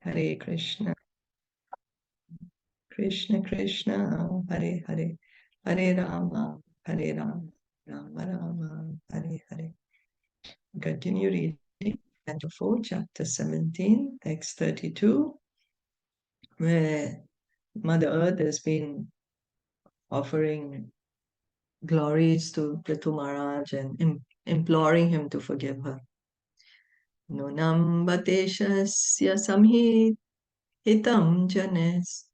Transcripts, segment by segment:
Hare Krishna, Krishna Krishna, Hare Hare, Hare Rama, Rama Rama, Hare Hare. Continue reading Canto 4, Chapter 17, text 32, where Mother Earth has been offering glories to Pṛthu Mahārāja and imploring him to forgive her. Nunam bateshasya samhitam janes.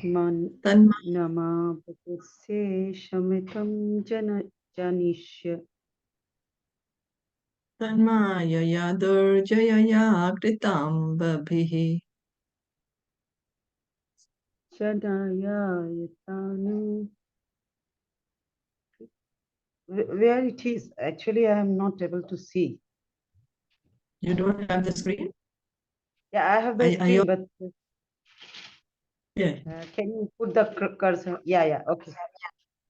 Namaste Shamitam Janishya Tanmaya yadurjayaya kritam babhihi. Janaya Yatanu. Where it is? Actually, I am not able to see. You don't have the screen? Yeah, I have the screen, but yeah. Can you put the cursor? Yeah, okay.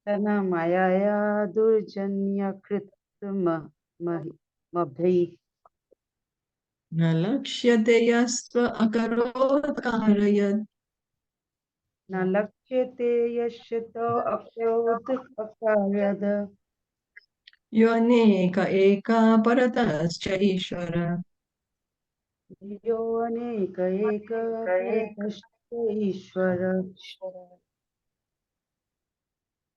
Tanamaya Durjanya Kritma Mabhi. Nalakshyate yastva akarot karayat. Nalakshete Yashato Akarod Akaryada. Yoneka eka paratascha ishvara. Yoneka Eka Paratashta Ishvara.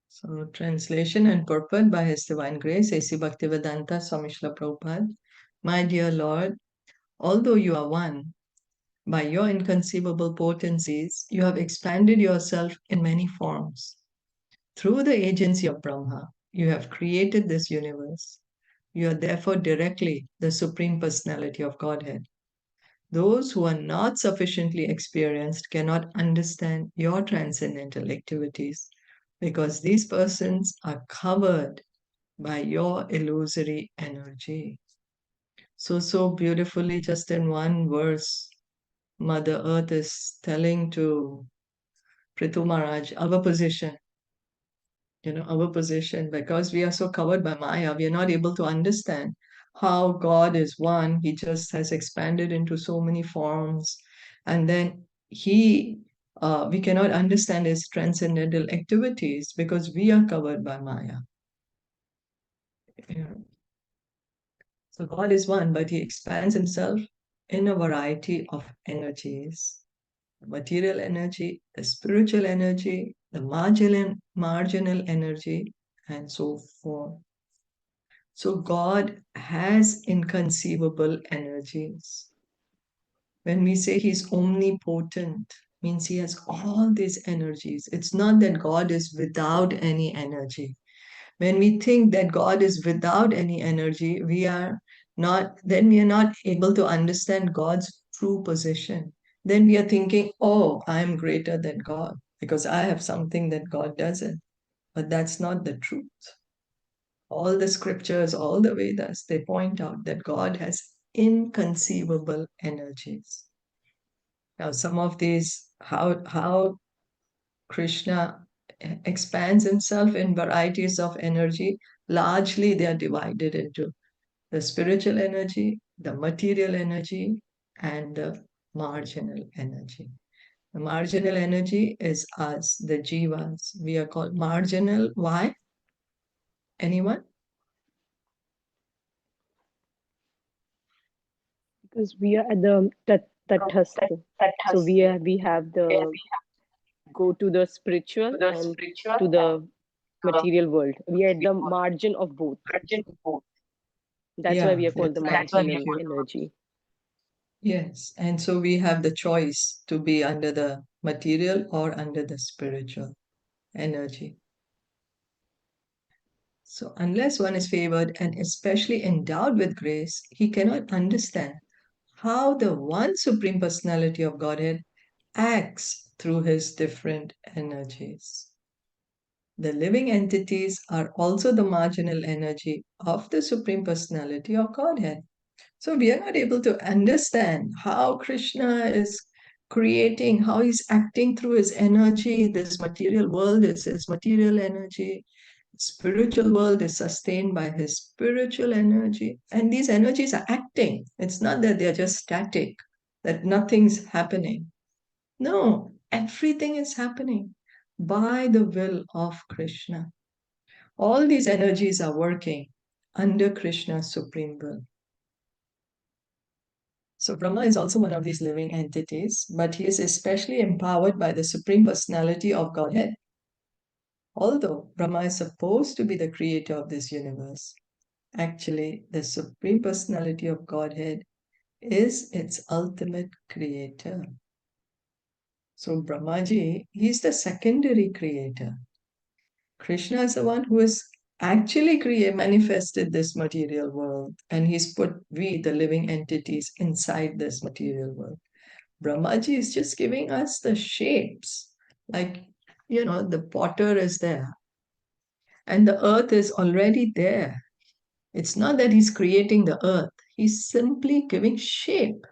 So, translation and purport by His Divine Grace, A.C. Bhaktivedanta Swami Srila Prabhupada. My dear Lord, although you are one, by your inconceivable potencies, you have expanded yourself in many forms. Through the agency of Brahma, you have created this universe. You are therefore directly the Supreme Personality of Godhead. Those who are not sufficiently experienced cannot understand your transcendental activities because these persons are covered by your illusory energy. So beautifully, just in one verse, Mother Earth is telling to Pṛthu Maharaj, our position, because we are so covered by Maya, we are not able to understand how God is one. He just has expanded into so many forms. And then we cannot understand his transcendental activities because we are covered by Maya. So God is one, but he expands himself in a variety of energies. Material energy, the spiritual energy, the marginal energy, and so forth. So God has inconceivable energies. When we say he's omnipotent, means he has all these energies. It's not that God is without any energy. When we think that God is without any energy, we are not able to understand God's true position. Then we are thinking, oh, I am greater than God because I have something that God doesn't. But that's not the truth. All the scriptures, all the Vedas, they point out that God has inconceivable energies. Now, some of these, how Krishna expands himself in varieties of energy, largely they are divided into the spiritual energy, the material energy, and the marginal energy. The marginal energy is us, the jivas. We are called marginal. Why? Anyone? Because we are at the tathastha. So we have the go to the spiritual and to the material world. We are at the margin of both. That's why we are called the marginal energy. Yes, and so we have the choice to be under the material or under the spiritual energy. So, unless one is favored and especially endowed with grace, he cannot understand how the one Supreme Personality of Godhead acts through his different energies. The living entities are also the marginal energy of the Supreme Personality of Godhead. So we are not able to understand how Krishna is creating, how he's acting through his energy. This material world is his material energy. spiritual world is sustained by his spiritual energy, and these energies are acting. It's not that they're just static, that nothing's happening. No, everything is happening by the will of Krishna. All these energies are working under Krishna's supreme will. So Brahma is also one of these living entities, but he is especially empowered by the Supreme Personality of Godhead. Although Brahma is supposed to be the creator of this universe, actually the Supreme Personality of Godhead is its ultimate creator. So Brahmaji, he's the secondary creator. Krishna is the one who has actually manifested this material world, and he's put we, the living entities, inside this material world. Brahmaji is just giving us the shapes. Like, the potter is there, and the earth is already there. It's not that he's creating the earth, he's simply giving shape,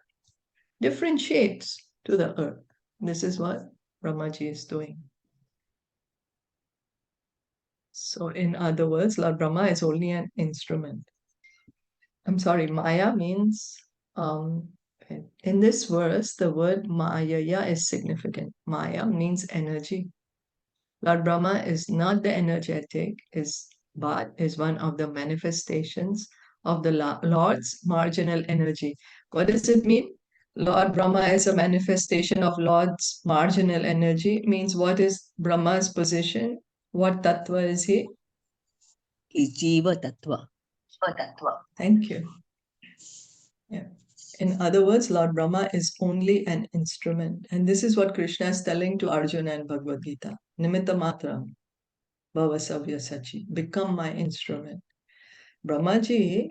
different shapes to the earth. This is what Brahmaji is doing. So, in other words, Lord Brahma is only an instrument. I'm sorry, Maya means, in this verse, the word Mayaya is significant. Maya means energy. Lord Brahma is not the energetic, but is one of the manifestations of the Lord's marginal energy. What does it mean? Lord Brahma is a manifestation of Lord's marginal energy. Means what is Brahma's position? What tattva is he? Is Jiva Tattva. Thank you. Yeah. In other words, Lord Brahma is only an instrument. And this is what Krishna is telling to Arjuna in Bhagavad Gita. Nimitta matram bhavasavya sachi. Become my instrument. Brahmaji,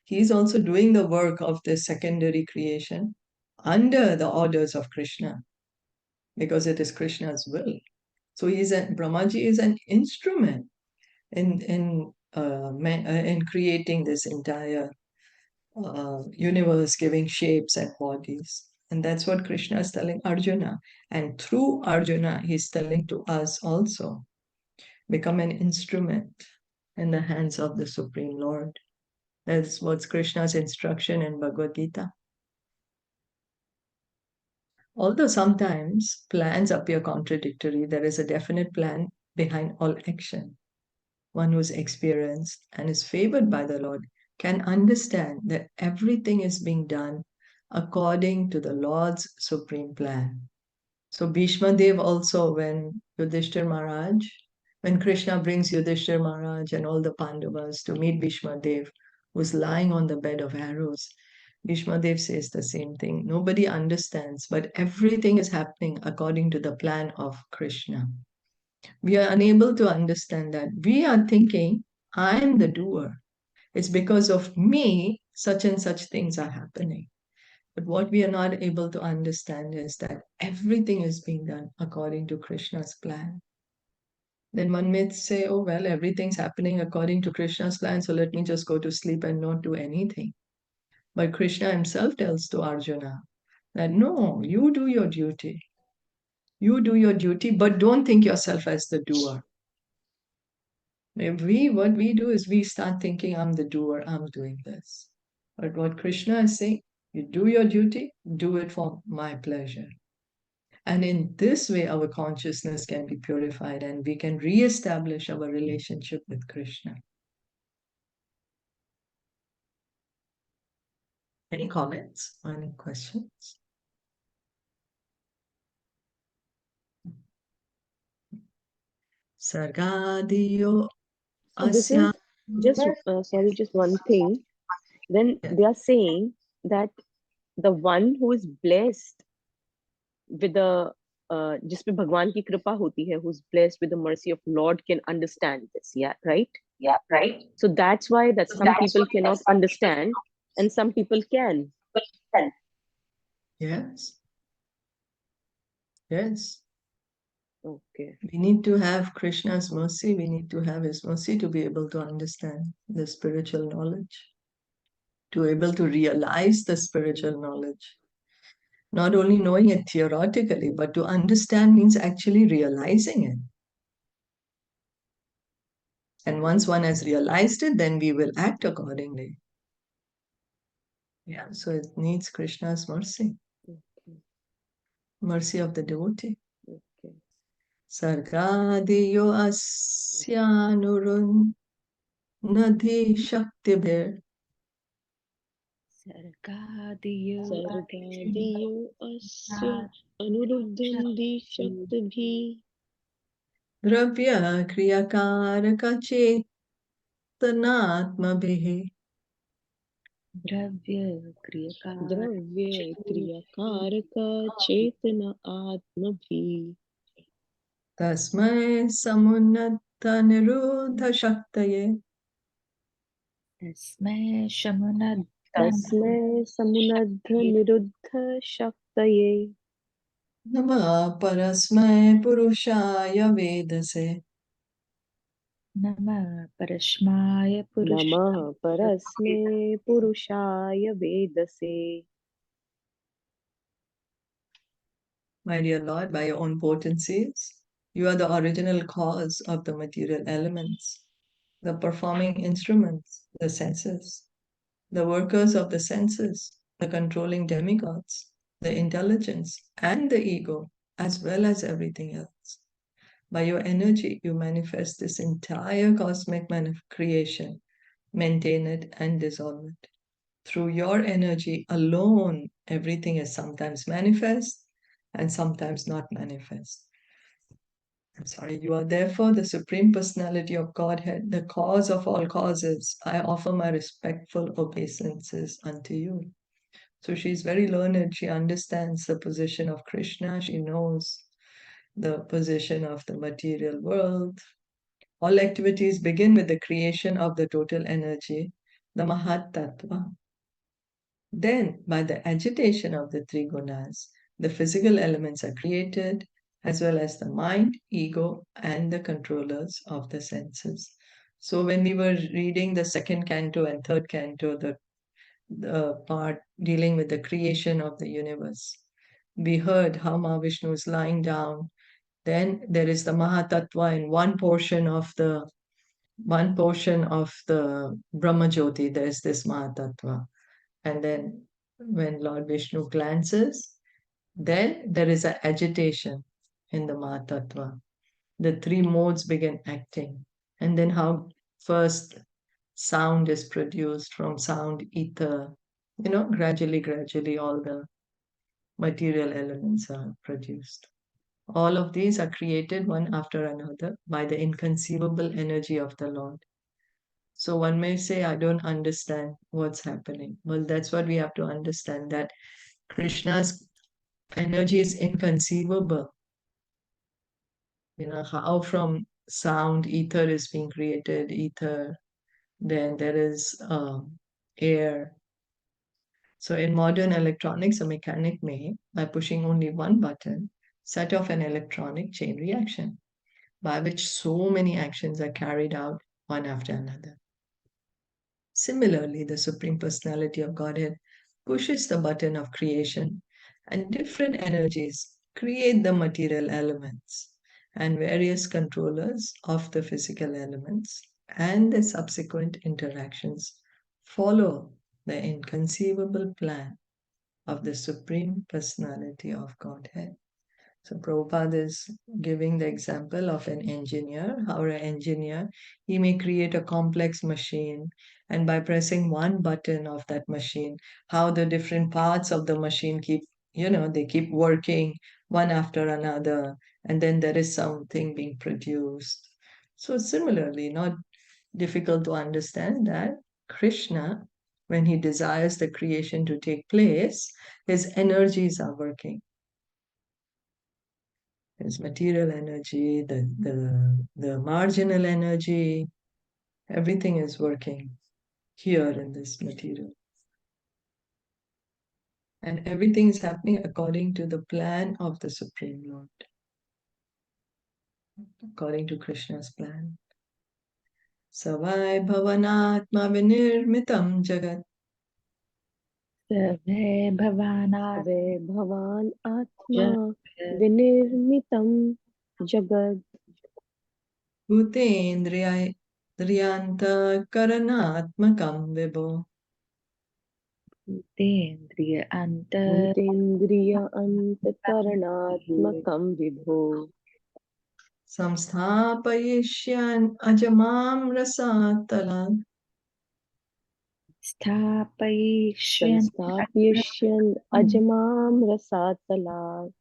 he's also doing the work of this secondary creation under the orders of Krishna, because it is Krishna's will. So Brahmaji is an instrument in creating this entire universe, giving shapes and bodies. And that's what Krishna is telling Arjuna. And through Arjuna, he's telling to us also, become an instrument in the hands of the Supreme Lord. That's what's Krishna's instruction in Bhagavad Gita. Although sometimes plans appear contradictory, there is a definite plan behind all action. One who's experienced and is favored by the Lord can understand that everything is being done according to the Lord's supreme plan. So Bhishma Dev also, when Krishna brings Yudhishthir Maharaj and all the Pandavas to meet Bhishma Dev, who's lying on the bed of arrows, Bhishma Dev says the same thing. Nobody understands, but everything is happening according to the plan of Krishna. We are unable to understand that. We are thinking, I'm the doer. It's because of me, such and such things are happening. But what we are not able to understand is that everything is being done according to Krishna's plan. Then one may say, oh, well, everything's happening according to Krishna's plan, so let me just go to sleep and not do anything. But Krishna himself tells to Arjuna that, no, you do your duty. You do your duty, but don't think yourself as the doer. What we do is we start thinking, I'm the doer, I'm doing this. But what Krishna is saying, you do your duty, do it for my pleasure. And in this way, our consciousness can be purified and we can re-establish our relationship with Krishna. Any comments or any questions? Sargadiyo So this is just one thing. Then they are saying that the one who is blessed with the जिसपे भगवान की कृपा होती है, who's blessed with the mercy of Lord, can understand this. Yeah, right. So that's why that some people cannot understand and some people can. Yes. Okay. We need to have Krishna's mercy. We need to have his mercy to be able to understand the spiritual knowledge, to be able to realize the spiritual knowledge. Not only knowing it theoretically, but to understand means actually realizing it. And once one has realized it, then we will act accordingly. Yeah, so it needs Krishna's mercy, Okay. mercy of the devotee. Okay. Sargadiyo asyanurun nadhi shaktibhir Sargadiyo asya anuruddham dishaktibhi dravya kriyakaraka chetanatmabhihi. Dravya kriyakaraka chetana atmabhi Tasmai samunnata niruddha shaktaye Tasmai shamunad Tasmai samunadha niruddha shaktaye Nama parasmai purushaya vedase. Nama Parashmaya Namah parasme purushaya vedase. My dear Lord, by your own potencies, you are the original cause of the material elements, the performing instruments, the senses, the workers of the senses, the controlling demigods, the intelligence, and the ego, as well as everything else. By your energy, you manifest this entire cosmic creation, maintain it, and dissolve it. Through your energy alone, everything is sometimes manifest and sometimes not manifest. I'm sorry, you are therefore the Supreme Personality of Godhead, the cause of all causes. I offer my respectful obeisances unto you. So she's very learned. She understands the position of Krishna. She knows the position of the material world. All activities begin with the creation of the total energy, the Mahat Tattva. Then, by the agitation of the three gunas, the physical elements are created, as well as the mind, ego, and the controllers of the senses. So, when we were reading the second canto and third canto, the part dealing with the creation of the universe, we heard how Mahavishnu is lying down. Then there is the Mahatattva in one portion of the Brahma Jyoti. There is this Mahatattva. And then when Lord Vishnu glances, then there is an agitation in the Mahatattva. The three modes begin acting. And then how first sound is produced from sound ether. Gradually, all the material elements are produced. All of these are created one after another by the inconceivable energy of the Lord. So one may say, I don't understand what's happening. Well, that's what we have to understand, that Krishna's energy is inconceivable. How from sound, ether is being created, ether, then there is air. So in modern electronics, a mechanic may, by pushing only one button, set off an electronic chain reaction, by which so many actions are carried out one after another. Similarly, the Supreme Personality of Godhead pushes the button of creation, and different energies create the material elements, and various controllers of the physical elements and the subsequent interactions follow the inconceivable plan of the Supreme Personality of Godhead. So Prabhupada is giving the example of an engineer, how an engineer, he may create a complex machine, and by pressing one button of that machine, how the different parts of the machine they keep working one after another, and then there is something being produced. So similarly, not difficult to understand that Krishna, when he desires the creation to take place, his energies are working. There's material energy, the marginal energy, everything is working here in this material. And everything is happening according to the plan of the Supreme Lord, according to Krishna's plan. Savai bhavanatma vinirmitam jagat. Sarve Bhavanat Ve bhavan atma vinirmitam jagad Bhutendriyai Bhutendriyanta Karanatmakam Vibho. Bhutendriya anta Bhutendriya antakaranatmakam vibho. Samsthapayishyan ajamam rasatalat. Sthapayishyan Samstapyashyan ajamam rasatalat.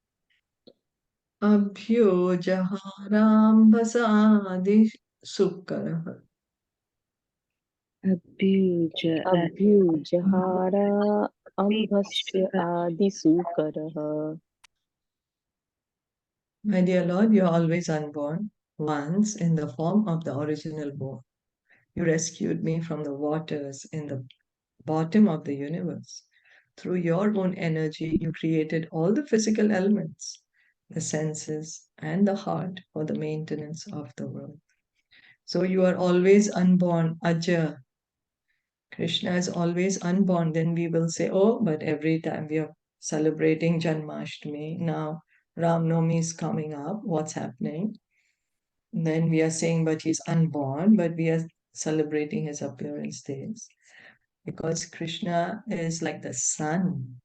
Abhyojaharam vasadi sukkaraha. Abhyuja Abhyujahara ambhasya adisukaraha. My dear Lord, you are always unborn, once in the form of the original born. You rescued me from the waters in the bottom of the universe. Through your own energy, you created all the physical elements, the senses, and the heart for the maintenance of the world. So you are always unborn, Aja. Krishna is always unborn. Then we will say, oh, but every time we are celebrating Janmashtami, now Ram Navami is coming up, what's happening? Then we are saying, but he's unborn, but we are celebrating his appearance days. Because Krishna is like the sun.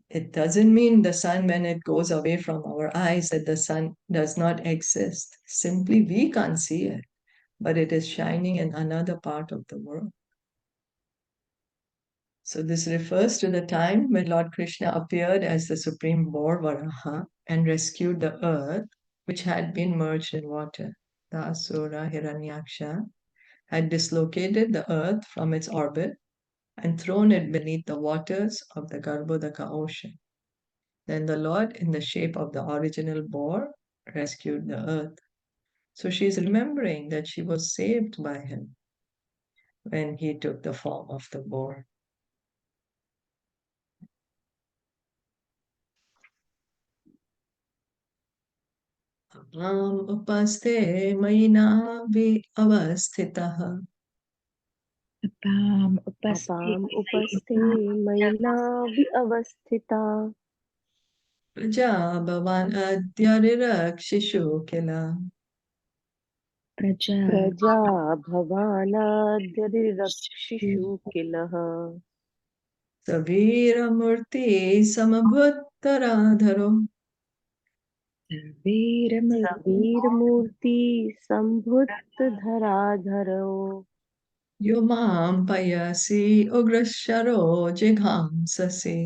It doesn't mean the sun, when it goes away from our eyes, that the sun does not exist. Simply we can't see it, but it is shining in another part of the world. So this refers to the time when Lord Krishna appeared as the supreme Bor Varaha and rescued the earth, which had been merged in water. The Asura Hiranyaksha had dislocated the earth from its orbit and thrown it beneath the waters of the Garbhodaka ocean. Then the Lord, in the shape of the original boar, rescued the earth. So she is remembering that she was saved by him when he took the form of the boar. Apam upaste mayina vi avasthitaha. apam upaste Apam upaste maina vi avasthita. Praja bhavan adyarirakṣishu kila. praja Praja bhavanadyarirapshishu kilaha. Savira murti samabhuttaradharo. Veeramurti sambhuttadharadharo. Yomam payasi ugrasharo jighamsasi.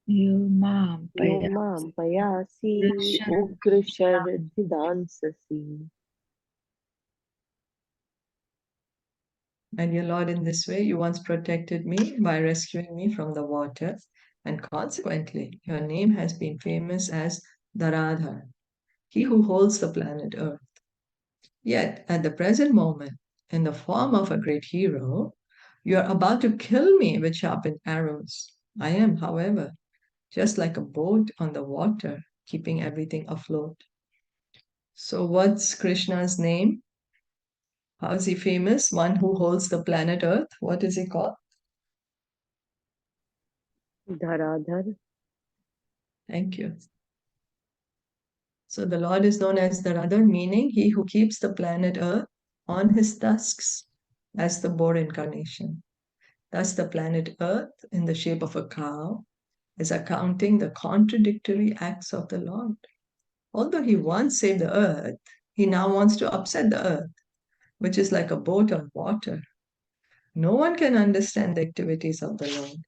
Yomam Yomam payasi ugrasharadhidansasi. My dear Lord, in this way, you once protected me by rescuing me from the water, and consequently, your name has been famous as Dharadhar, he who holds the planet Earth. Yet, at the present moment, in the form of a great hero, you are about to kill me with sharpened arrows. I am, however, just like a boat on the water, keeping everything afloat. So, what's Krishna's name? How is he famous? One who holds the planet Earth. What is he called? Dharadhar. Thank you. So the Lord is known as the Radha, meaning he who keeps the planet Earth on his tusks as the boar incarnation. Thus the planet Earth, in the shape of a cow, is accounting the contradictory acts of the Lord. Although he once saved the earth, he now wants to upset the earth, which is like a boat on water. No one can understand the activities of the Lord.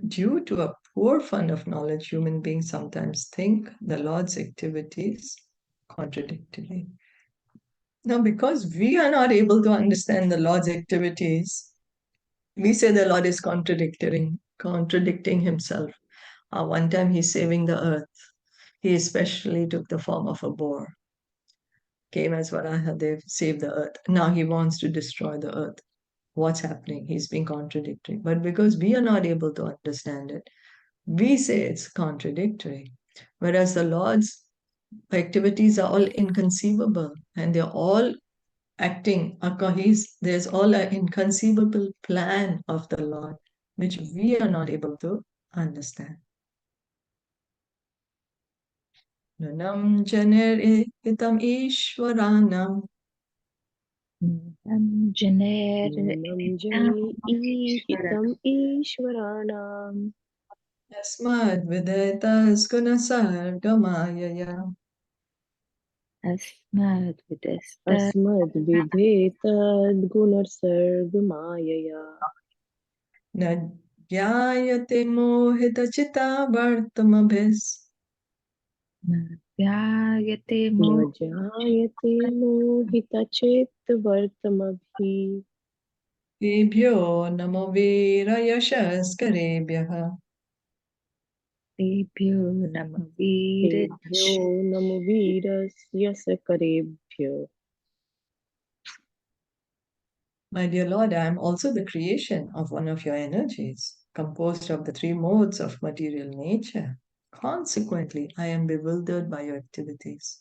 Due to a poor fund of knowledge, human beings sometimes think the Lord's activities contradictory. Now, because we are not able to understand the Lord's activities, we say the Lord is contradicting himself. One time he's saving the earth. He especially took the form of a boar, came as Varahadev, saved the earth. Now he wants to destroy the earth. What's happening? He's being contradictory. But because we are not able to understand it, we say it's contradictory. Whereas the Lord's activities are all inconceivable and they're all acting. There's all an inconceivable plan of the Lord, which we are not able to understand. Nanam janer itam ishwaranam Janer Nunam jane ihitam ishwaranam. Yasmad videtas gunasargamayaya. Asmad Vidasta Asmad vidhetad gunarsargamayaya. Na jayate mohitachita vartamabhis. Vyayate न Mo जायते मोहितचेत्तवर्तमभि Tebhyo namo virayashaskarevyaha. Debhyo Namaviraj. तेभ्यो NaMo वीरस्य सकरेभ्यो. My dear Lord, I am also the creation of one of your energies, composed of the three modes of material nature. Consequently, I am bewildered by your activities.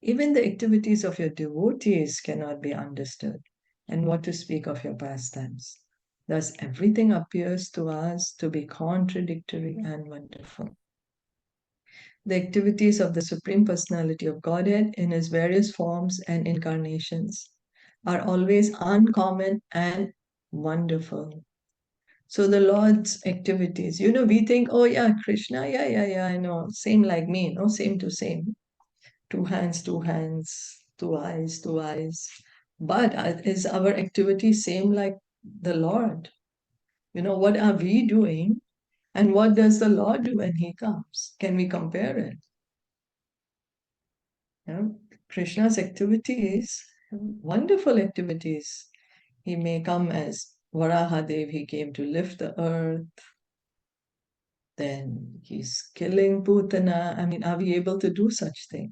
Even the activities of your devotees cannot be understood, and what to speak of your pastimes. Thus, everything appears to us to be contradictory and wonderful. The activities of the Supreme Personality of Godhead in his various forms and incarnations are always uncommon and wonderful. So the Lord's activities, we think, oh yeah, Krishna, yeah, I know, same like me, no, same to same. Two hands, two eyes, two eyes. But is our activity same like the Lord? What are we doing and what does the Lord do when he comes? Can we compare it? Krishna's activities, wonderful activities. He may come as Varahadev, he came to lift the earth. Then he's killing Putana. I mean, are we able to do such things?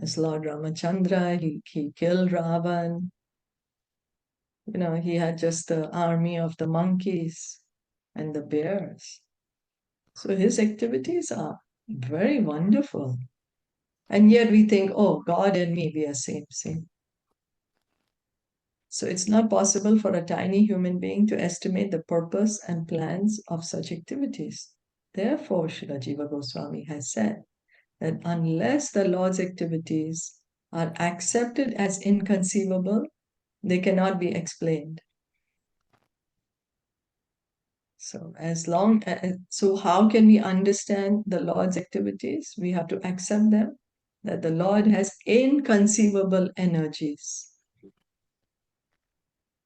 As Lord Ramachandra, he killed Ravan. He had just the army of the monkeys and the bears. So his activities are very wonderful. And yet we think, oh, God and me, we are same. So it's not possible for a tiny human being to estimate the purpose and plans of such activities. Therefore, Srila Jiva Goswami has said that unless the Lord's activities are accepted as inconceivable, they cannot be explained. So so how can we understand the Lord's activities? We have to accept them, that the Lord has inconceivable energies.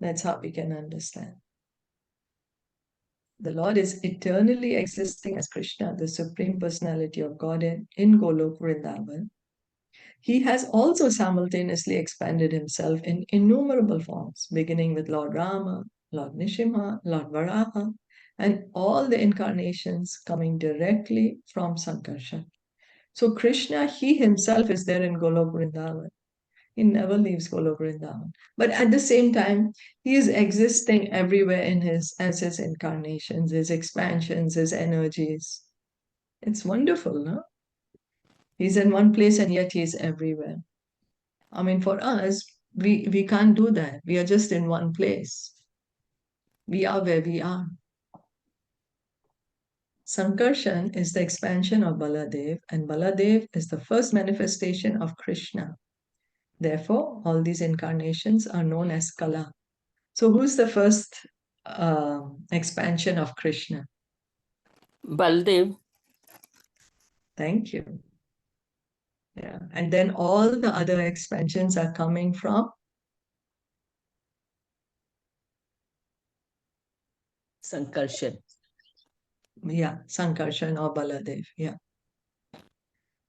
That's how we can understand. The Lord is eternally existing as Krishna, the Supreme Personality of Godhead in Golok Vrindavan. He has also simultaneously expanded himself in innumerable forms, beginning with Lord Rama, Lord Nishimha, Lord Varaha, and all the incarnations coming directly from Sankarshan. So Krishna, he himself is there in Golok Vrindavan. He never leaves Golok Vrindavan. But at the same time, he is existing everywhere as his incarnations, his expansions, his energies. It's wonderful, no? He's in one place and yet he's everywhere. I mean, for us, we can't do that. We are just in one place. We are where we are. Sankarshan is the expansion of Baladev, and Baladev is the first manifestation of Krishna. Therefore, all these incarnations are known as Kala. So, who's the first expansion of Krishna? Baldev. Thank you. Yeah, and then all the other expansions are coming from Sankarshan. Sankarshan or Baladev. Yeah,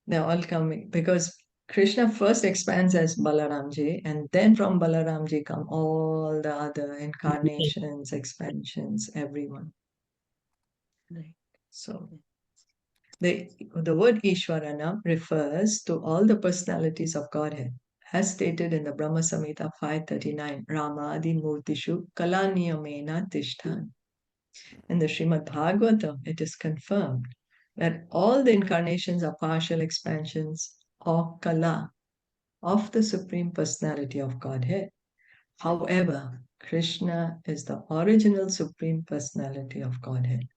they're all coming because Krishna first expands as Balaramji, and then from Balaramji come all the other incarnations, expansions, everyone. Right. So the word Ishwarana refers to all the personalities of Godhead, as stated in the Brahma Samhita 539, Ramadi Murtishu Kalaniyamena Tishthan. In the Srimad Bhagavatam, it is confirmed that all the incarnations are partial expansions or Kala of the Supreme Personality of Godhead. However, Krishna is the original Supreme Personality of Godhead.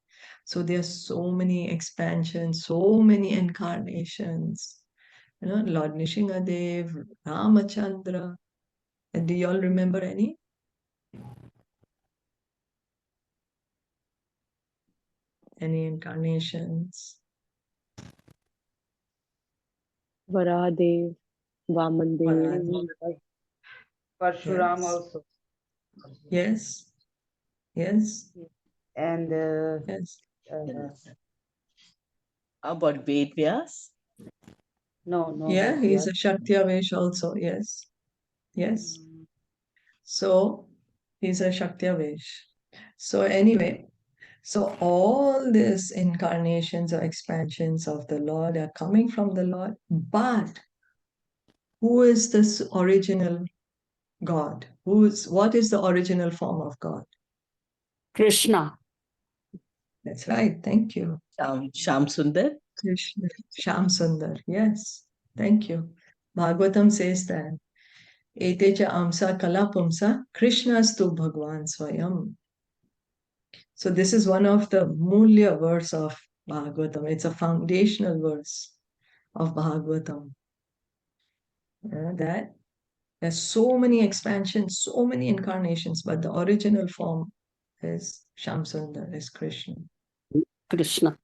So there are so many expansions, so many incarnations. Lord Nishingadev, Ramachandra, And do you all remember any? Any incarnations? Varahadev, Vamandev. Varaha. Parshuram Yes. also. Yes. Yes. And Yes. How about Ved Vyas? no. Yeah, Vidya. he's a Shaktiyavesh also. Yes. Yes. So he's a Shaktiyavesh. So anyway, so all these incarnations or expansions of the Lord are coming from the Lord, but who is this original God? What is the original form of God? Krishna. That's right. Thank you. Sham Sundar. Krishna, Sham Sundar. Yes. Thank you. Bhagavatam says that. Etecha amsa kalapumsa Krishnastu Bhagwan Swayam. So this is one of the Mulya verse of Bhagavatam. It's a foundational verse of Bhagavatam. That there's so many expansions, so many incarnations, but the original form is Shamsundar, is Krishna. Krishna.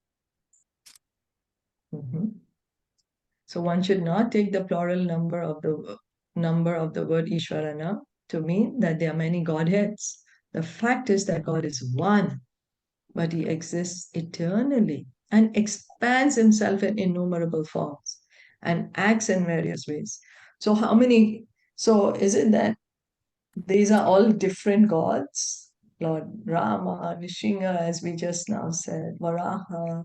So one should not take the plural number of the word Ishvarana to mean that there are many Godheads. The fact is that God is one, but he exists eternally and expands himself in innumerable forms and acts in various ways. So how many? So is it that these are all different gods? Lord Rama, Nishinga, as we just now said, Varaha.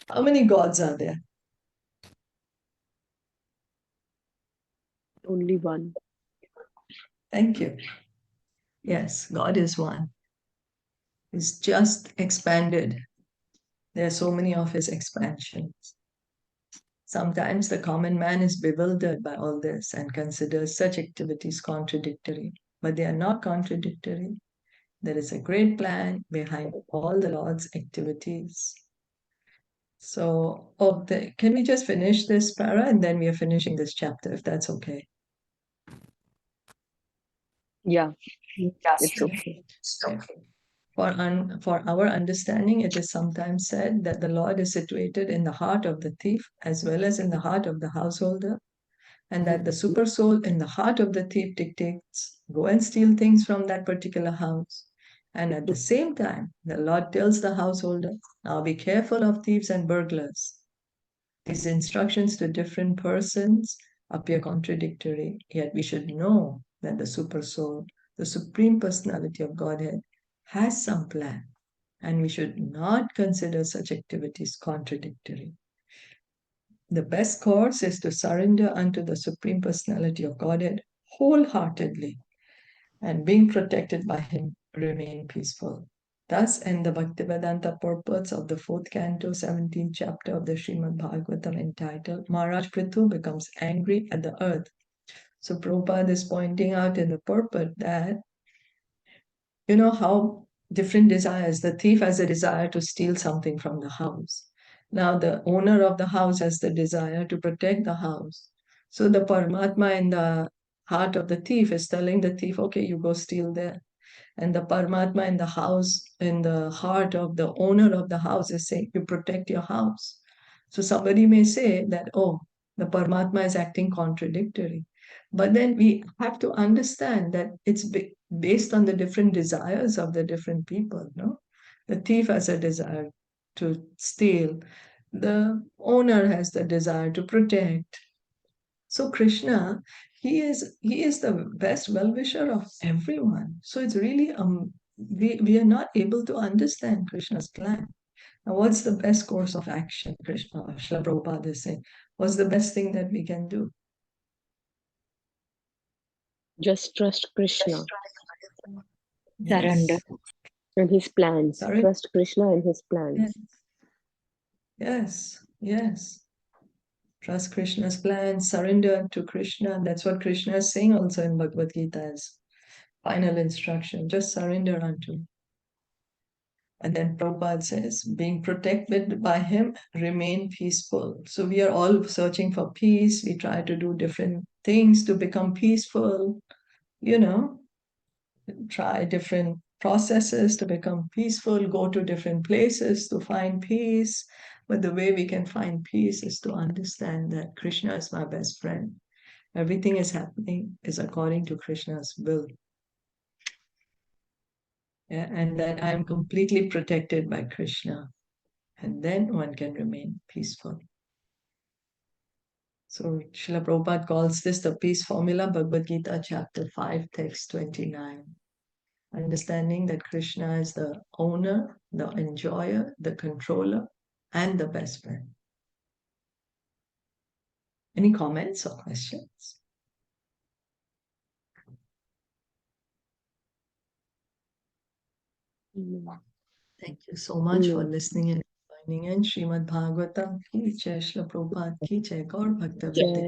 How many gods are there? Only one. Thank you. Yes, God is one. He's just expanded. There are so many of his expansions. Sometimes the common man is bewildered by all this and considers such activities contradictory, but they are not contradictory. There is a great plan behind all the Lord's activities. So, can we just finish this para and then we are finishing this chapter, if that's okay? Yeah, it's okay. Okay. For our understanding, it is sometimes said that the Lord is situated in the heart of the thief as well as in the heart of the householder, and that the super soul in the heart of the thief dictates, go and steal things from that particular house. And at the same time, the Lord tells the householder, now be careful of thieves and burglars. These instructions to different persons appear contradictory, yet we should know that the super soul, the supreme personality of Godhead, has some plan, and we should not consider such activities contradictory. The best course is to surrender unto the Supreme Personality of Godhead wholeheartedly, and being protected by him, remain peaceful. Thus end the Bhaktivedanta purports of the 4th canto, 17th chapter of the Srimad Bhagavatam, entitled Mahārāja Pṛthu becomes angry at the earth. So Prabhupada is pointing out in the purport that, you know how different desires, the thief has a desire to steal something from the house. Now the owner of the house has the desire to protect the house. So the Paramatma in the heart of the thief is telling the thief, okay, you go steal there. And the Paramatma in the house, in the heart of the owner of the house is saying, you protect your house. So somebody may say that, oh, the Paramatma is acting contradictory. But then we have to understand that it's based on the different desires of the different people. No, the thief has a desire to steal. The owner has the desire to protect. So Krishna, he is the best well-wisher of everyone. So it's really we are not able to understand Krishna's plan. Now, what's the best course of action? Krishna, Srila Prabhupada is saying, what's the best thing that we can do? Just trust Krishna Surrender. and his plans. Surrender. Trust Krishna and his plans. Yes. Trust Krishna's plan, surrender to Krishna. That's what Krishna is saying also in Bhagavad Gita as final instruction. Just surrender unto him. And then Prabhupada says, being protected by him, remain peaceful. So we are all searching for peace. We try to do different things to become peaceful. try different processes to become peaceful, go to different places to find peace. But the way we can find peace is to understand that Krishna is my best friend. Everything is happening is according to Krishna's will. Yeah, and that I'm completely protected by Krishna. And then one can remain peaceful. So Srila Prabhupada calls this the peace formula, Bhagavad Gita, chapter 5, text 29. Understanding that Krishna is the owner, the enjoyer, the controller, and the best friend. Any comments or questions? Thank you so much for listening and joining in. Srimad Bhagavatam ki jai, Srila Prabhupada ki jai, Gaur Bhakta Vrinda.